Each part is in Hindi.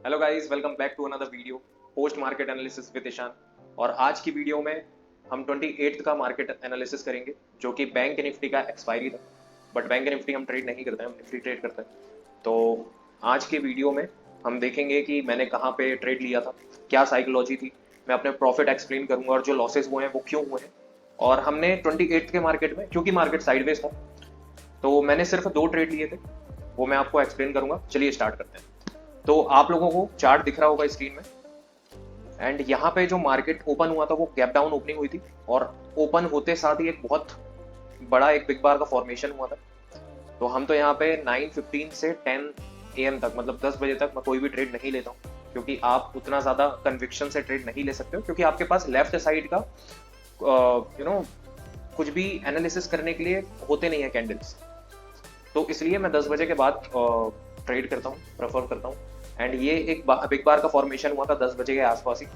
Hello guys, welcome back to another video post market analysis with Ishan. और आज की वीडियो में हम 28th का मार्केट एनालिसिस करेंगे जो कि बैंक निफ्टी का एक्सपायरी था। बट बैंक निफ्टी हम ट्रेड नहीं करते हैं, हम निफ्टी ट्रेड करते हैं। तो आज के वीडियो में हम देखेंगे कि मैंने कहाँ पे ट्रेड लिया था, क्या साइकोलॉजी थी। मैं अपने प्रॉफिट एक्सप्लेन करूंगा और जो लॉसेस हुए हैं वो क्यों हुए हैं। और हमने 28th के मार्केट में, क्योंकि मार्केट साइडवेज था, तो मैंने सिर्फ 2 ट्रेड लिए थे, वो मैं आपको एक्सप्लेन करूंगा। चलिए स्टार्ट करते हैं। तो आप लोगों को चार्ट दिख रहा होगा स्क्रीन में। एंड यहाँ पे जो मार्केट ओपन हुआ था वो गैप डाउन ओपनिंग हुई थी, और ओपन होते साथ ही एक बहुत बड़ा एक बिग बार का फॉर्मेशन हुआ था। तो हम तो यहाँ पे 9:15 से 10 AM तक, मतलब 10 बजे तक मैं कोई भी ट्रेड नहीं लेता हूँ, क्योंकि आप उतना ज्यादा कन्विक्शन से ट्रेड नहीं ले सकते हो, क्योंकि आपके पास लेफ्ट साइड का कुछ भी एनालिसिस करने के लिए होते नहीं है कैंडल्स। तो इसलिए मैं 10 बजे के बाद ट्रेड करता हूँ, प्रेफर करता हूँ। एंड ये एक बिग बार का फॉर्मेशन हुआ था 10 बजे के आसपास ही।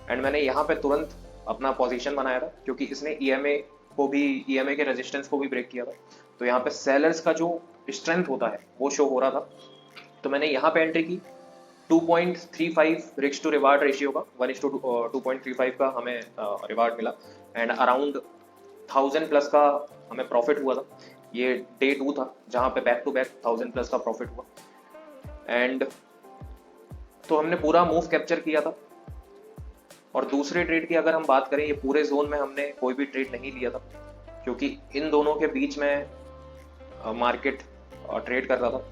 एंड मैंने यहाँ पे तुरंत अपना पोजीशन बनाया था, क्योंकि इसने ईएमए के रेजिस्टेंस को भी ब्रेक किया था। तो यहाँ पे सेलर्स का जो स्ट्रेंथ होता है वो शो हो रहा था। तो मैंने यहाँ पे एंट्री की 2.35 रिस्क टू रिवार्ड रेशियो का, 1:2.35 का हमें रिवार्ड मिला। एंड अराउंड 1000+ का हमें प्रॉफिट हुआ था। ये डे 2 था जहाँ पे बैक टू बैक 1000+ का प्रॉफिट हुआ। एंड तो हमने पूरा मूव कैप्चर किया था। और दूसरे ट्रेड की अगर हम बात करें, ये पूरे जोन में हमने कोई भी ट्रेड नहीं लिया था, क्योंकि इन दोनों के बीच में मार्केट ट्रेड कर रहा था।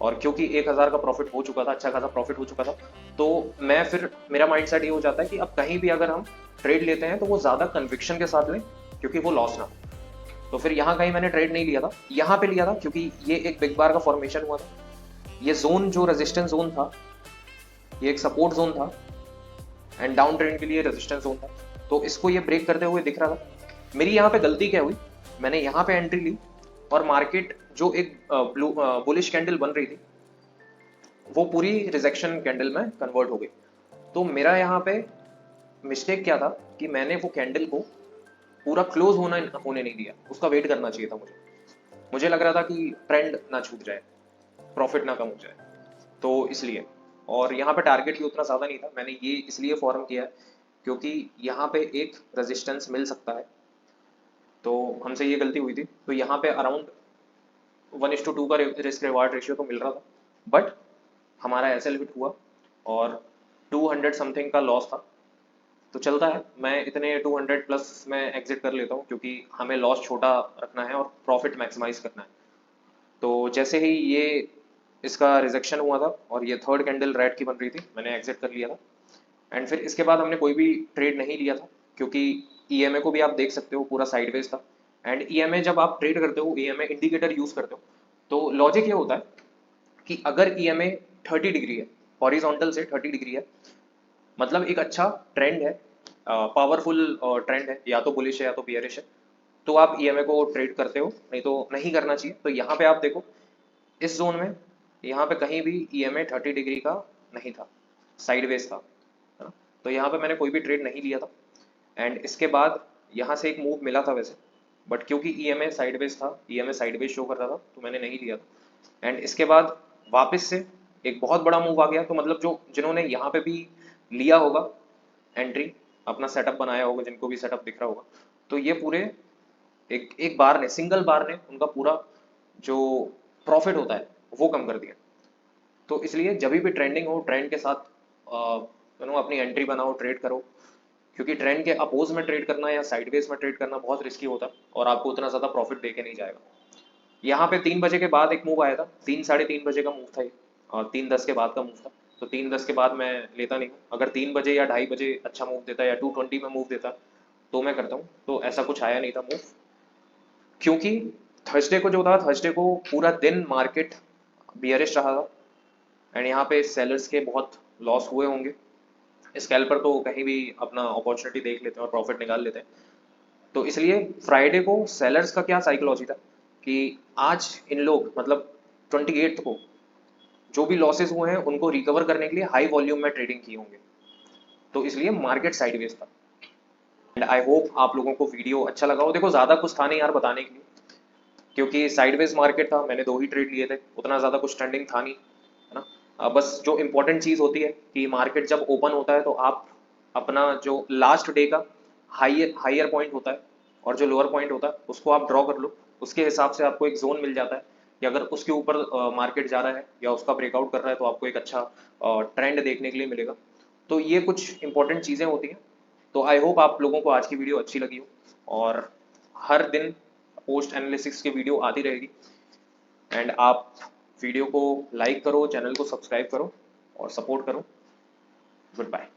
और क्योंकि 1000 का प्रॉफिट हो चुका था, अच्छा खासा प्रॉफिट हो चुका था, तो मैं फिर मेरा माइंडसेट ये हो जाता है कि अब कहीं भी अगर हम ट्रेड लेते हैं तो वो ज़्यादा कन्विक्शन के साथ लें, क्योंकि वो लॉस ना हो। तो फिर यहाँ कहीं मैंने ट्रेड नहीं लिया था, यहाँ पे लिया था क्योंकि ये एक बिग बार का फॉर्मेशन हुआ था। ये जोन जो रेजिस्टेंस जोन था, ये एक सपोर्ट जोन था, एंड डाउन ट्रेंड के लिए रेजिस्टेंस जोन था। तो इसको ये ब्रेक करते हुए दिख रहा था। मेरी यहाँ पे गलती क्या हुई, मैंने यहाँ पे एंट्री ली और मार्केट जो एक बुलिश कैंडल बन रही थी वो पूरी रिजेक्शन कैंडल में कन्वर्ट हो गई। तो मेरा यहाँ पे मिस्टेक क्या था कि मैंने वो कैंडल को पूरा क्लोज होने नहीं दिया, उसका वेट करना चाहिए था मुझे। मुझे लग रहा था कि ट्रेंड ना छूट जाए, प्रॉफिट ना कम हो जाए, तो इसलिए। और यहाँ पे टारगेट ही उतना ज़्यादा नहीं था, मैंने ये इसलिए फॉर्म किया है क्योंकि यहाँ पे एक रेजिस्टेंस मिल सकता है। तो हमसे ये गलती हुई थी। तो यहाँ पे अराउंड 1:2 का रिस्क रिवार्ड रेशियो तो मिल रहा था, बट हमारा एसएल हिट हुआ और 200 समथिंग का लॉस था। तो चलता है, मैं इतने 200+ में एग्जिट कर लेता हूँ, क्योंकि हमें लॉस छोटा रखना है और प्रॉफिट मैक्सिमाइज करना है। तो जैसे ही ये इसका रिजेक्शन हुआ था और ये थर्ड कैंडल रेड की बन रही थी, मैंने एग्जिट कर लिया था। एंड फिर इसके बाद हमने कोई भी ट्रेड नहीं लिया था, क्योंकि ईएमए को भी आप देख सकते हो पूरा साइडवेज था। एंड ईएमए जब आप ट्रेड करते हो, ईएमए इंडिकेटर यूज करते हो, तो लॉजिक ये होता है कि अगर ईएमए 30 डिग्री है, हॉरिजॉन्टल से 30 डिग्री है, मतलब एक अच्छा ट्रेंड है, पावरफुल ट्रेंड है, या तो बुलिश है या तो बियरिश है, तो आप ईएमए को ट्रेड करते हो, नहीं तो नहीं करना चाहिए। तो यहाँ पे आप देखो, इस जोन में यहाँ पे कहीं भी ईएमए 30 डिग्री का नहीं था, साइडवेज था, है ना। तो यहाँ पे मैंने कोई भी ट्रेड नहीं लिया था। एंड इसके बाद यहाँ से एक मूव मिला था वैसे, बट क्योंकि ईएमए साइडवेज था, ईएमए साइडवेज शो कर रहा था, तो मैंने नहीं लिया था। एंड इसके बाद वापस से एक बहुत बड़ा मूव आ गया। तो मतलब जो जिन्होंने यहाँ पे भी लिया होगा एंट्री, अपना सेटअप बनाया होगा, जिनको भी सेटअप दिख रहा होगा, तो ये पूरे एक एक बार ने, सिंगल बार ने उनका पूरा जो प्रॉफिट होता है वो कम कर दिया। तो इसलिए जब भी ट्रेंडिंग हो, ट्रेंड के साथ अपनी एंट्री बनाओ, ट्रेड करो, क्योंकि ट्रेंड के अपोज में ट्रेड करना या साइडवेज में ट्रेड करना बहुत रिस्की होता है और आपको उतना ज़्यादा प्रॉफिट दे के नहीं जाएगा। यहाँ पे 3 बजे के बाद एक मूव आया था, 3 साढ़े 3 बजे का मूव था ये, और 3:10 के बाद का मूव था। तो 3:10 के बाद मैं लेता नहीं हूँ। अगर 3 बजे या 2:30 बजे अच्छा मूव देता या 2:20 में मूव देता तो मैं करता हूँ। तो ऐसा कुछ आया नहीं था मूव, क्योंकि थर्सडे को जो था, थर्सडे को पूरा दिन मार्केट बियरिश रहा था। एंड यहाँ पे सेलर्स के बहुत लॉस हुए होंगे। स्कैल्पर तो कहीं भी अपना अपॉर्चुनिटी देख लेते हैं और प्रॉफिट निकाल लेते हैं। तो इसलिए फ्राइडे को सेलर्स का क्या साइकोलॉजी था कि आज इन लोग, मतलब 28th को जो भी लॉसेस हुए हैं उनको रिकवर करने के लिए हाई वॉल्यूम में ट्रेडिंग की होंगे। तो इसलिए मार्केट साइडवेज था। एंड आई होप आप लोगों को वीडियो अच्छा लगा हो। देखो, ज़्यादा कुछ था नहीं यार बताने के लिए, क्योंकि साइडवेज मार्केट था, मैंने 2 ही ट्रेड लिए थे, उतना ज़्यादा कुछ ट्रेंडिंग था नहीं, है ना। बस जो इम्पोर्टेंट चीज़ होती है कि मार्केट जब ओपन होता है तो आप अपना जो लास्ट डे का हायर पॉइंट होता है और जो लोअर पॉइंट होता है उसको आप ड्रॉ कर लो। उसके हिसाब से आपको एक जोन मिल जाता है कि अगर उसके ऊपर मार्केट जा रहा है या उसका ब्रेकआउट कर रहा है तो आपको एक अच्छा ट्रेंड देखने के लिए मिलेगा। तो ये कुछ इंपॉर्टेंट चीज़ें होती हैं। तो आई होप आप लोगों को आज की वीडियो अच्छी लगी हो, और हर दिन पोस्ट एनालिसिस की वीडियो आती रहेगी। एंड आप वीडियो को लाइक करो, चैनल को सब्सक्राइब करो और सपोर्ट करो। Good bye.